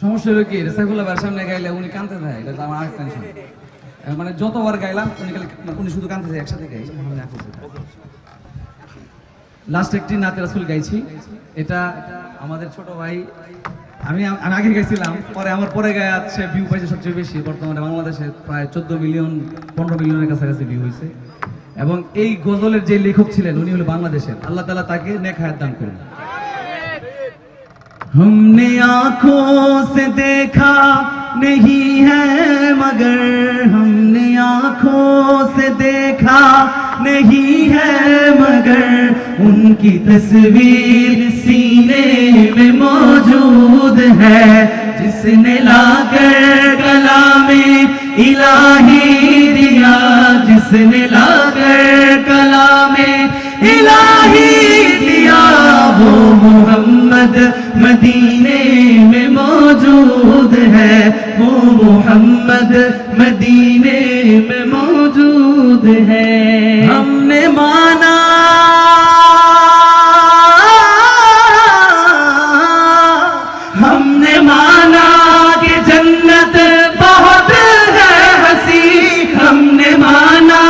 সমস্যা হলো কি সাইফুল্লাহ ভাইয়ের সামনে গাইলে উনি কাঁদতে থাকে, এটা আমার আরেক টেনশন। মানে যতবার গাইলাম উনি শুধু কাঁদতে থাকে, একসাথে গাই। লাস্ট একটি নাতে রাসূল গাইছি, এটা আমাদের ছোট ভাই, আমি আগে গাইছিলাম, পরে আমার পরে গায়ে আছে ভিউ পাইছে সবচেয়ে বেশি। বর্তমানে বাংলাদেশে প্রায় 14 মিলিয়ন 15 মিলিয়নের কাছাকাছি ভিউ হয়েছে। এবং এই গজলের যে লেখক ছিলেন উনি হলো বাংলাদেশের, আল্লাহ তাআলা তাকে নেক হায়াত দান করুন। हमने आंखों से देखा नहीं है मगर, हमने आंखों से देखा नहीं है मगर, उनकी तस्वीर सीने में मौजूद है, जिसने लाकर कलामे इलाही दिया, जिसने लाकर कलामे इलाही दिया, वो मोहम्मद मदीने में मौजूद है, वो मोहम्मद मदीने में मौजूद है। हमने माना कि जन्नत बहुत है हसी, हमने माना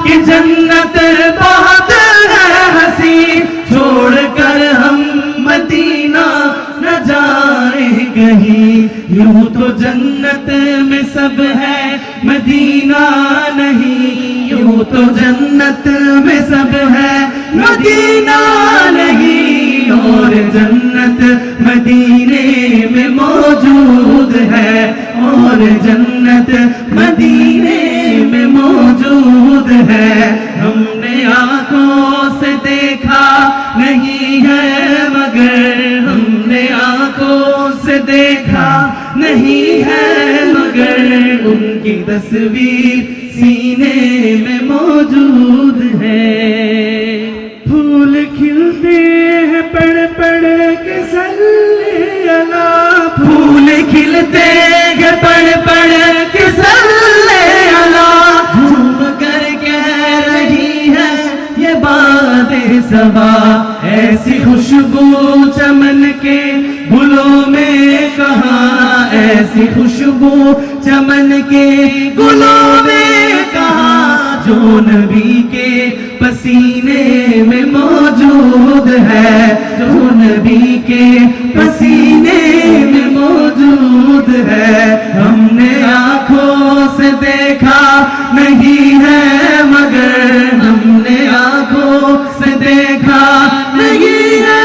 कि जन्नत बहुत है हसी, छोड़कर हम मदीना न जाए कहीं, यूं तो जन्नत में सब है मदीना नहीं, यूं तो जन्नत में सब है मदीना नहीं, और जन्नत मदीने में मौजूद है, और जन्नत मदीने में मौजूद है। हमने आंखों से देखा नहीं है मगर, हमने आंखों से देखा नहीं है मगर, उनकी तस्वीर सीने में मौजूद है। फूल खिलते हैं पढ़ पढ़ के सल्ले अला, फूल खिलते हैं पढ़ पढ़ के सल्ले अला, झूम कर कह रही है ये बातें सबा, ऐसी खुशबू चमन के गुलों में कहाँ, ऐसी खुशबू चमन के गुलों में कहाँ, जो नबी के पसीने में मौजूद है, जो नबी के पसीने में मौजूद है। हमने आंखों से देखा नहीं है मगर, हमने आंखों से देखा नहीं है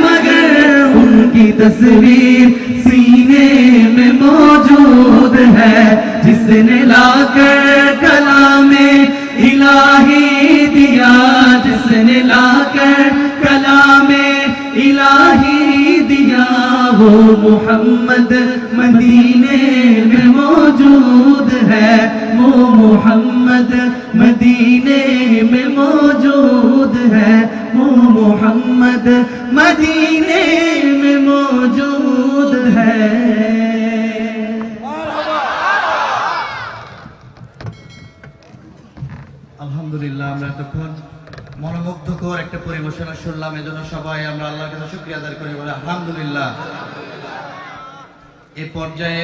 मगर, उनकी तस्वीर सीने में मौजूद है, जिसने लाकर कलामे इलाही दिया, जिसने लाकर कलामे इलाही दिया, वो मोहम्मद मदीने में मौजूद है, वो मोहम्मद मदीने में मौजूद है, वो मोहम्मद मदीने में मौजूद है। আলহামদুলিল্লাহ, আমরা এতক্ষণ মনোমুগ্ধকর একটা পরিবেশনা শুনলাম, এজন্য সবাই আমরা আল্লাহর কাছে শুকরিয়া আদায় করি বলে আলহামদুলিল্লাহ। এই পর্যায়ে